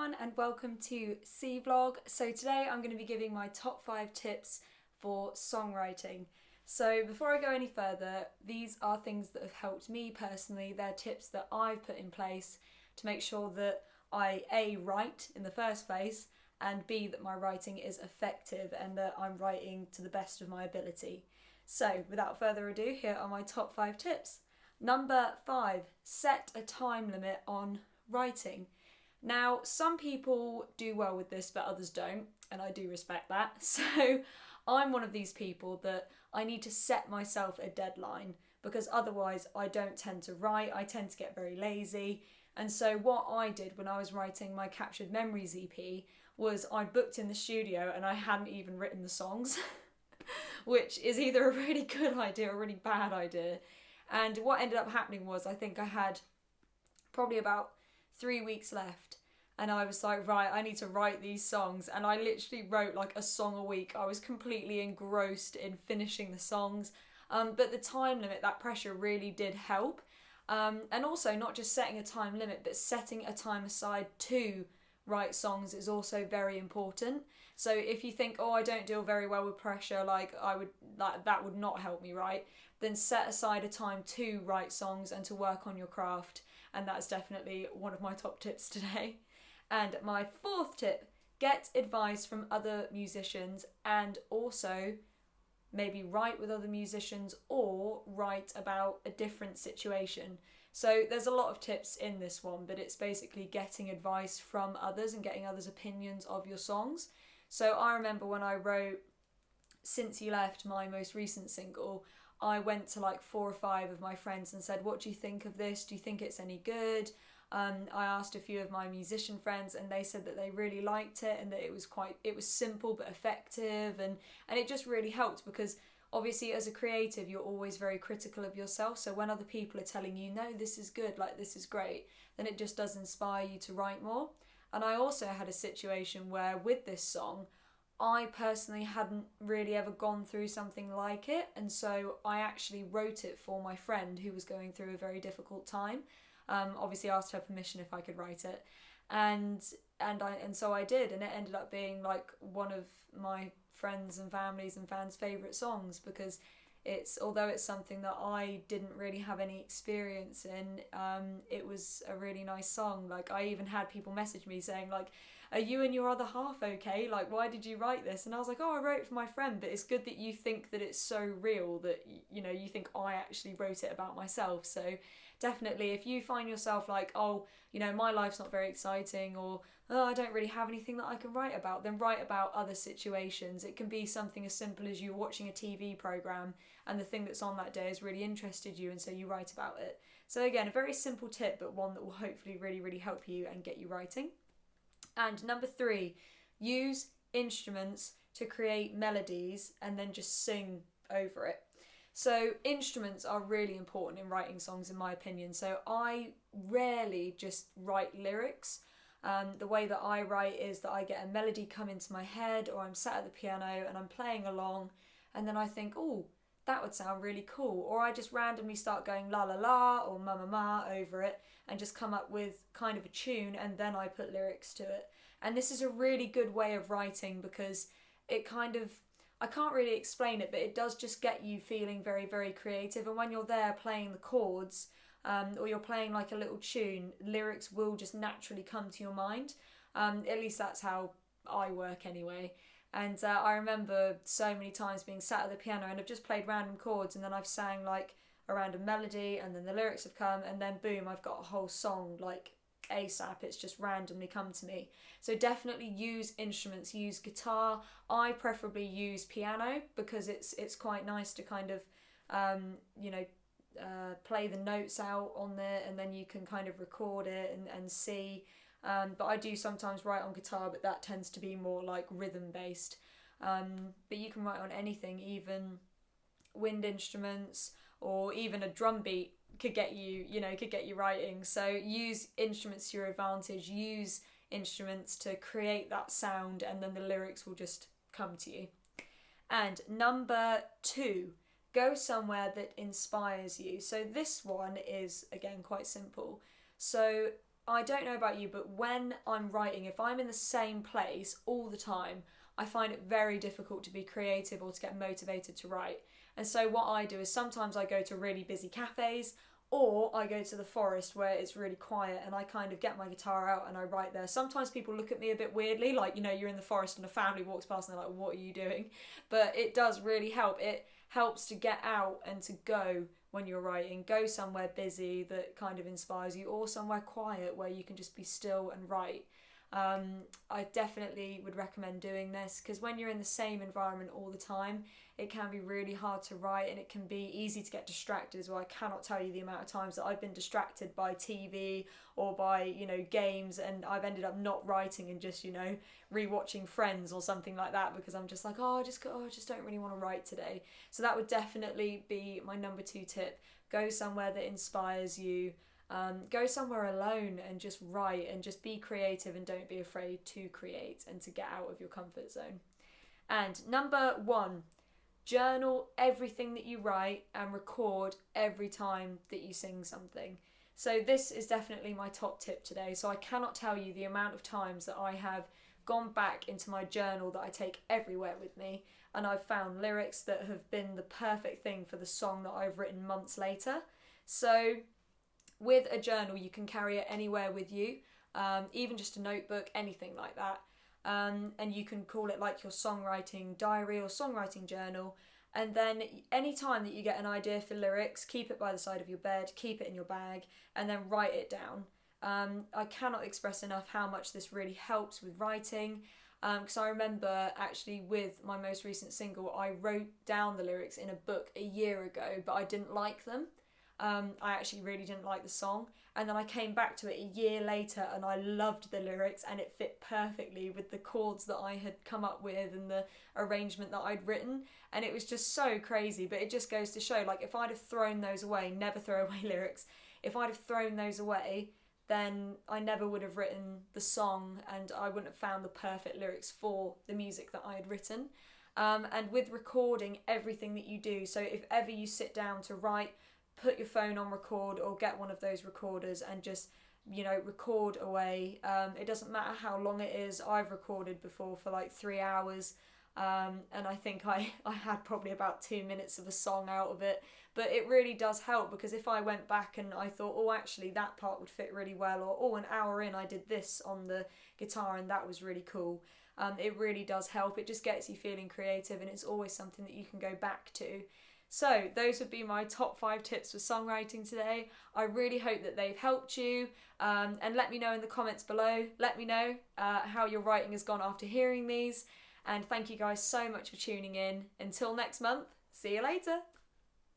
everyone and welcome to CVLOG. So today I'm going to be giving my top 5 tips for songwriting. So before I go any further, these are things that have helped me personally. They're tips that I've put in place to make sure that I A, write in the first place, and B, that my writing is effective and that I'm writing to the best of my ability. So without further ado, here are my top 5 tips. Number 5, set a time limit on writing. Now, some people do well with this, but others don't, and I do respect that. So I'm one of these people that I need to set myself a deadline because otherwise I don't tend to write. I tend to get very lazy. And so what I did when I was writing my Captured Memories EP was I booked in the studio and I hadn't even written the songs, which is either a really good idea or a really bad idea. And what ended up happening was I think I had probably about 3 weeks left and I was like, right, I need to write these songs, and I literally wrote like a song a week. I was completely engrossed in finishing the songs, but the time limit, that pressure really did help, and also not just setting a time limit but setting a time aside to write songs is also very important. So if you think, oh, I don't deal very well with pressure, that would not help me write, then set aside a time to write songs and to work on your craft. And that's definitely one of my top tips today. And my 4th tip, get advice from other musicians and also maybe write with other musicians or write about a different situation. So there's a lot of tips in this one, but it's basically getting advice from others and getting others' opinions of your songs. So I remember when I wrote Since You Left, my most recent single, I went to like 4 or 5 of my friends and said, what do you think of this? Do you think it's any good? I asked a few of my musician friends and they said that they really liked it and that it was simple but effective, and it just really helped because obviously as a creative you're always very critical of yourself, so when other people are telling you, no, this is good, like this is great, then it just does inspire you to write more. And I also had a situation where with this song, I personally hadn't really ever gone through something like it, and so I actually wrote it for my friend who was going through a very difficult time. Obviously asked her permission if I could write it, and so I did, and it ended up being like one of my friends and families and fans' favourite songs because although it's something that I didn't really have any experience in, it was a really nice song. Like I even had people message me saying like, are you and your other half okay? Like, why did you write this? And I was like, oh, I wrote it for my friend, but it's good that you think that it's so real that, you know, you think I actually wrote it about myself. So definitely if you find yourself like, oh, you know, my life's not very exciting, or oh, I don't really have anything that I can write about, then write about other situations. It can be something as simple as you watching a TV programme and the thing that's on that day has really interested you and so you write about it. So again, a very simple tip, but one that will hopefully really, really help you and get you writing. And number 3, use instruments to create melodies and then just sing over it. So instruments are really important in writing songs in my opinion. So I rarely just write lyrics. The way that I write is that I get a melody come into my head, or I'm sat at the piano and I'm playing along and then I think, oh, that would sound really cool. Or I just randomly start going la la la or ma ma ma over it and just come up with kind of a tune, and then I put lyrics to it. And this is a really good way of writing because it kind of, I can't really explain it, but it does just get you feeling very, very creative. And when you're there playing the chords, or you're playing like a little tune, lyrics will just naturally come to your mind. At least that's how I work anyway. And I remember so many times being sat at the piano and I've just played random chords and then I've sang like a random melody and then the lyrics have come and then boom, I've got a whole song like ASAP. It's just randomly come to me. So definitely use instruments, use guitar. I preferably use piano because it's quite nice to kind of play the notes out on there and then you can kind of record it and see. But I do sometimes write on guitar, but that tends to be more like rhythm based. But you can write on anything, even wind instruments or even a drum beat could get you writing. So use instruments to your advantage, use instruments to create that sound, and then the lyrics will just come to you. And number 2, go somewhere that inspires you. So this one is again quite simple. So I don't know about you, but when I'm writing, if I'm in the same place all the time, I find it very difficult to be creative or to get motivated to write. And so what I do is sometimes I go to really busy cafes, or I go to the forest where it's really quiet and I kind of get my guitar out and I write there. Sometimes people look at me a bit weirdly, like, you know, you're in the forest and a family walks past and they're like, what are you doing? But it does really help. It helps to get out and to go when you're writing. Go somewhere busy that kind of inspires you, or somewhere quiet where you can just be still and write. I definitely would recommend doing this, because when you're in the same environment all the time, it can be really hard to write, and it can be easy to get distracted as well. I cannot tell you the amount of times that I've been distracted by TV or by, you know, games, and I've ended up not writing and just, you know, rewatching Friends or something like that, because I'm just like, I just don't really want to write today. So that would definitely be my number 2 tip. Go somewhere that inspires you. Go somewhere alone and just write, and just be creative, and don't be afraid to create and to get out of your comfort zone. And number 1, journal everything that you write and record every time that you sing something. So this is definitely my top tip today. So I cannot tell you the amount of times that I have gone back into my journal that I take everywhere with me, and I've found lyrics that have been the perfect thing for the song that I've written months later. So with a journal, you can carry it anywhere with you, even just a notebook, anything like that. And you can call it like your songwriting diary or songwriting journal. And then any time that you get an idea for lyrics, keep it by the side of your bed, keep it in your bag, and then write it down. I cannot express enough how much this really helps with writing. Because I remember actually with my most recent single, I wrote down the lyrics in a book a year ago, but I didn't like them. I actually really didn't like the song, and then I came back to it a year later and I loved the lyrics, and it fit perfectly with the chords that I had come up with and the arrangement that I'd written, and it was just so crazy. But it just goes to show, like, if I'd have thrown those away, never throw away lyrics, if I'd have thrown those away, then I never would have written the song, and I wouldn't have found the perfect lyrics for the music that I had written. And with recording everything that you do, so if ever you sit down to write, put your phone on record or get one of those recorders and just, you know, record away. It doesn't matter how long it is. I've recorded before for like 3 hours, and I think I had probably about 2 minutes of a song out of it. But it really does help, because if I went back and I thought, oh, actually that part would fit really well, or oh, an hour in I did this on the guitar and that was really cool. It really does help. It just gets you feeling creative, and it's always something that you can go back to. So those would be my top 5 tips for songwriting today. I really hope that they've helped you, and let me know in the comments below. Let me know how your writing has gone after hearing these, and thank you guys so much for tuning in. Until next month, see you later.